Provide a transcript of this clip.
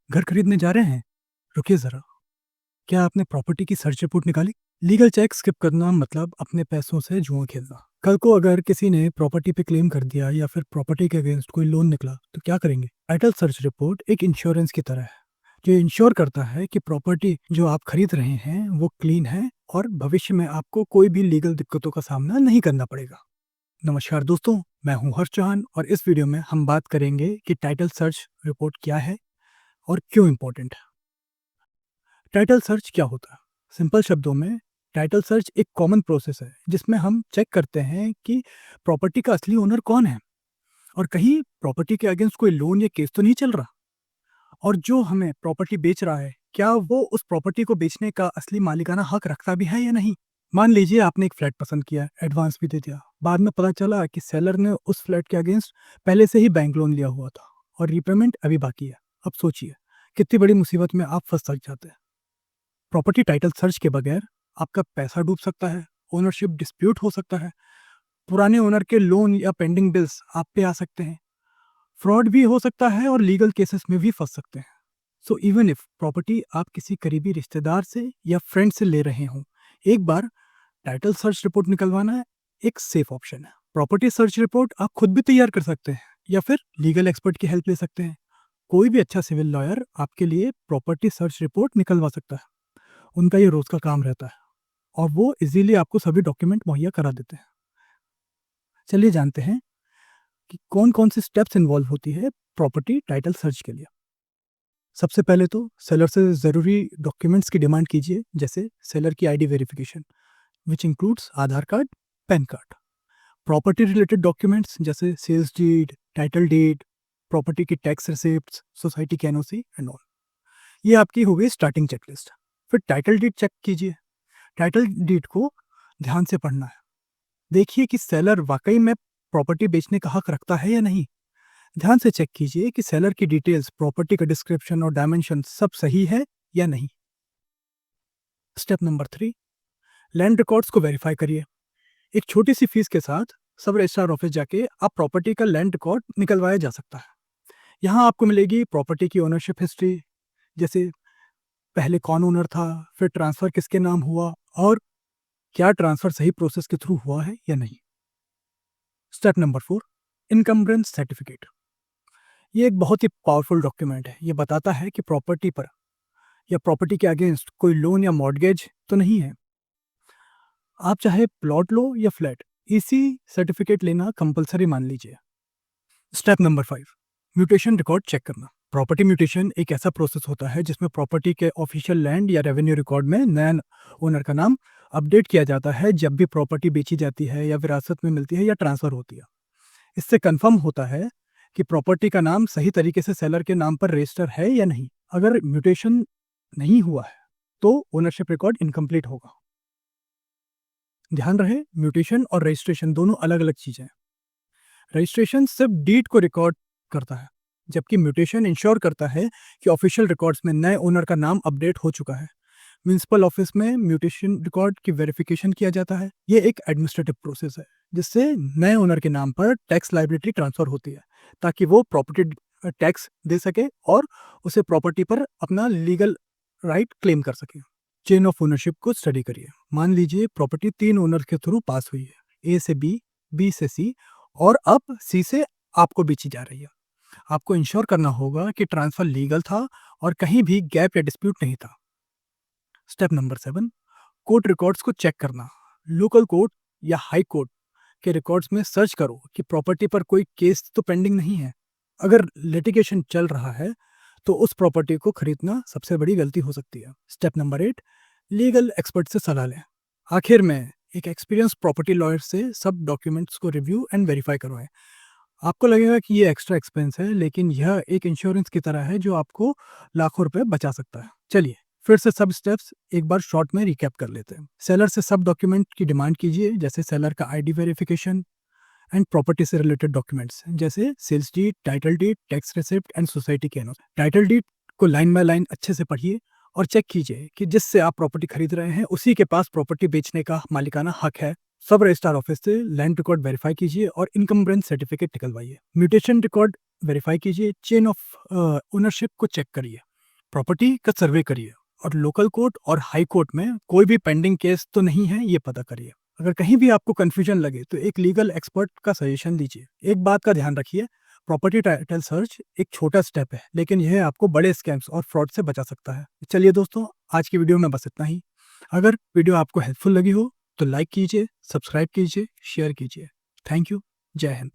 घर खरीदने जा रहे हैं? रुकिए ज़रा, क्या आपने प्रॉपर्टी की सर्च रिपोर्ट निकाली? लीगल चेक स्किप करना मतलब अपने पैसों से जुआ खेलना। कल को अगर किसी ने प्रॉपर्टी पे क्लेम कर दिया या फिर प्रॉपर्टी के अगेंस्ट कोई लोन निकला, तो क्या करेंगे? टाइटल सर्च रिपोर्ट एक इंश्योरेंस की तरह है, जो इंश्योर करता है कि प्रॉपर्टी जो आप खरीद रहे हैं, वो क्लीन है और भविष्य में आपको कोई भी लीगल दिक्कतों का सामना नहीं करना पड़ेगा। नमस्कार दोस्तों, मैं हूं हर्ष चौहान और इस वीडियो में हम बात करेंगे कि टाइटल सर्च रिपोर्ट क्या है और क्यों इम्पोर्टेंट है। टाइटल सर्च क्या होता है? सिंपल शब्दों में, टाइटल सर्च एक कॉमन प्रोसेस है जिसमें हम चेक करते हैं कि प्रॉपर्टी का असली ओनर कौन है और कहीं प्रॉपर्टी के अगेंस्ट कोई लोन या केस तो नहीं चल रहा, और जो हमें प्रॉपर्टी बेच रहा है क्या वो उस प्रॉपर्टी को बेचने का असली मालिकाना हक रखता भी है या नहीं। मान लीजिए आपने एक फ्लैट पसंद किया, एडवांस भी दे दिया, बाद में पता चला कि सेलर ने उस फ्लैट के अगेंस्ट पहले से ही बैंक लोन लिया हुआ था और रीपेमेंट अभी बाकी है। अब सोचिए कितनी बड़ी मुसीबत में आप फंस जाते हैं। प्रॉपर्टी टाइटल सर्च के बगैर आपका पैसा डूब सकता है, ओनरशिप डिस्प्यूट हो सकता है, पुराने ओनर के लोन या पेंडिंग बिल्स आप पे आ सकते हैं, फ्रॉड भी हो सकता है और लीगल केसेस में भी फंस सकते हैं। सो इवन इफ प्रॉपर्टी आप किसी करीबी रिश्तेदार से या फ्रेंड से ले रहे हों, एक बार टाइटल सर्च रिपोर्ट निकलवाना एक सेफ ऑप्शन है। प्रॉपर्टी सर्च रिपोर्ट आप खुद भी तैयार कर सकते हैं या फिर लीगल एक्सपर्ट की हेल्प ले सकते हैं। कोई भी अच्छा सिविल लॉयर आपके लिए प्रॉपर्टी सर्च रिपोर्ट निकलवा सकता है। उनका ये रोज का काम रहता है और वो इजीली आपको सभी डॉक्यूमेंट मुहैया करा देते हैं। चलिए जानते हैं कि कौन कौन सी स्टेप्स इन्वॉल्व होती है प्रॉपर्टी टाइटल सर्च के लिए। सबसे पहले तो सेलर से ज़रूरी डॉक्यूमेंट्स की डिमांड कीजिए, जैसे सेलर की ID verification which includes Aadhaar card, PAN card. Property related documents जैसे sales deed, title deed, property की टैक्स रिसिप्ट्स, सोसाइटी की एनओसी एंड ऑल। ये आपकी हो गई स्टार्टिंग चेकलिस्ट। फिर टाइटल डीड चेक कीजिए। टाइटल डीड को ध्यान से पढ़ना है। देखिए कि सेलर वाकई में प्रॉपर्टी बेचने का हक रखता है या नहीं। ध्यान से चेक कीजिए कि सेलर की डिटेल्स, प्रॉपर्टी का डिस्क्रिप्शन और डायमेंशन सब सही है या नहीं। स्टेप नंबर 3, लैंड रिकॉर्ड्स को वेरीफाई करिए। एक छोटी सी फीस के साथ सब रजिस्ट्रार ऑफिस जाके आप प्रॉपर्टी का लैंड रिकॉर्ड निकलवाया जा सकता है। यहाँ आपको मिलेगी प्रॉपर्टी की ओनरशिप हिस्ट्री, जैसे पहले कौन ओनर था, फिर ट्रांसफर किसके नाम हुआ और क्या ट्रांसफर सही प्रोसेस के थ्रू हुआ है या नहीं। Step number 4, encumbrance certificate. ये एक बहुत ही पावरफुल डॉक्यूमेंट है। ये बताता है कि प्रॉपर्टी पर या प्रॉपर्टी के अगेंस्ट कोई लोन या मॉर्गेज तो नहीं है। आप चाहे प्लॉट लो या फ्लैट, इसी सर्टिफिकेट लेना कंपलसरी मान लीजिए। Step number 5, mutation record check करना। प्रॉपर्टी म्यूटेशन एक ऐसा प्रोसेस होता है जिसमें प्रॉपर्टी के ऑफिशियल लैंड या रेवेन्यू रिकॉर्ड में नया ओनर का नाम अपडेट किया जाता है जब भी प्रॉपर्टी बेची जाती है या विरासत में मिलती है या ट्रांसफर होती है। इससे कंफर्म होता है कि प्रॉपर्टी का नाम सही तरीके से सेलर के नाम पर रजिस्टर है या नहीं। अगर म्यूटेशन नहीं हुआ है तो ओनरशिप रिकॉर्ड इनकम्प्लीट होगा। ध्यान रहे, म्यूटेशन और रजिस्ट्रेशन दोनों अलग अलग चीजें हैं। रजिस्ट्रेशन सिर्फ डीड को रिकॉर्ड करता है, जबकि म्यूटेशन इंश्योर करता है कि ऑफिशियल रिकॉर्ड्स में नए ओनर का नाम अपडेट हो चुका है। म्यूनिसिपल ऑफिस में म्यूटेशन रिकॉर्ड की वेरिफिकेशन किया जाता है। ये एक एडमिनिस्ट्रेटिव प्रोसेस है जिससे नए ओनर के नाम पर टैक्स लायबिलिटी ट्रांसफर होती है ताकि वो प्रॉपर्टी टैक्स दे सके और उसे प्रॉपर्टी पर अपना लीगल राइट क्लेम कर सके। चेन ऑफ ओनरशिप को स्टडी करिए। मान लीजिए प्रॉपर्टी 3 ओनर के थ्रू पास हुई है, ए से बी, बी से सी और अब सी से आपको बेची जा रही है। आपको इंश्योर करना होगा कि ट्रांसफर लीगल था और कहीं भी गैप या डिस्प्यूट नहीं था। स्टेप नंबर 7, कोर्ट रिकॉर्ड्स को चेक करना। लोकल कोर्ट या हाई कोर्ट के रिकॉर्ड्स में सर्च करो कि प्रॉपर्टी पर कोई केस तो पेंडिंग नहीं है। अगर लिटिगेशन चल रहा है तो उस प्रॉपर्टी को खरीदना सबसे बड़ी गलती हो सकती है। स्टेप नंबर 8, लीगल एक्सपर्ट से सलाह लें। आखिर में एक एक्सपीरियंस प्रॉपर्टी लॉयर से सब डॉक्यूमेंट्स को रिव्यू एंड वेरीफाई करवाएं। आपको लगेगा कि ये एक्स्ट्रा एक्सपेंस है, लेकिन यह एक इंश्योरेंस की तरह है जो आपको लाखों रुपए बचा सकता है। चलिए फिर से सब स्टेप्स एक बार शॉर्ट में रिकैप कर लेते हैं। सेलर से सब डॉक्यूमेंट की डिमांड कीजिए, जैसे सेलर का आईडी वेरिफिकेशन एंड प्रॉपर्टी से रिलेटेड डॉक्यूमेंट्स जैसे sales deed, title deed, tax receipt and society के एनओसी। टाइटल डीड को लाइन बाय लाइन अच्छे से पढ़िए और चेक कीजिए कि जिससे आप प्रॉपर्टी खरीद रहे हैं उसी के पास प्रॉपर्टी बेचने का मालिकाना हक है। सब रजिस्ट्रार ऑफिस से लैंड रिकॉर्ड वेरीफाई कीजिए और इनकम्बरेंस सर्टिफिकेट निकलवाइए। म्यूटेशन रिकॉर्ड वेरीफाई कीजिए। चेन ऑफ ओनरशिप को चेक करिए। प्रॉपर्टी का सर्वे करिए और लोकल कोर्ट और हाई कोर्ट में कोई भी पेंडिंग केस तो नहीं है ये पता करिए। अगर कहीं भी आपको कंफ्यूजन लगे तो एक लीगल एक्सपर्ट का सजेशन लीजिए। एक बात का ध्यान रखिए, प्रॉपर्टी टाइटल सर्च एक छोटा स्टेप है, लेकिन यह आपको बड़े स्कैम्स और फ्रॉड से बचा सकता है। चलिए दोस्तों, आज की वीडियो में बस इतना ही। अगर वीडियो आपको हेल्पफुल लगी हो तो लाइक कीजिए, सब्सक्राइब कीजिए, शेयर कीजिए। Thank you. जय हिंद।